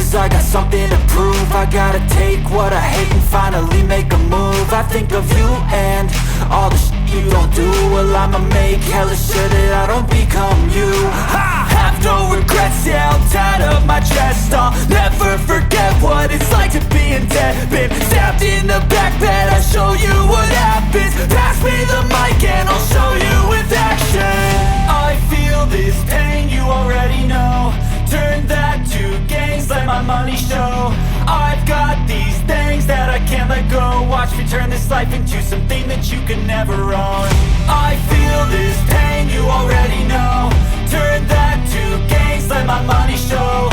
cause I got something to prove. I gotta take what I hate and finally make a move. I think of you and all the shit you don't do. Well, I'ma make hella sure that I don't become you. I have no regrets, yeah, I'll tie up my chest. I'll never forget what it's like to be in debt. Been stabbed in the back bed, I'll show you what happens. Pass me the mic and I'll show you with action. I feel this pain, you already know. Turn that to gains, let my money show. I've got these things that I can't let go. Watch me turn this life into something that you can never own. I feel this pain, you already know. Turn that to gains, let my money show.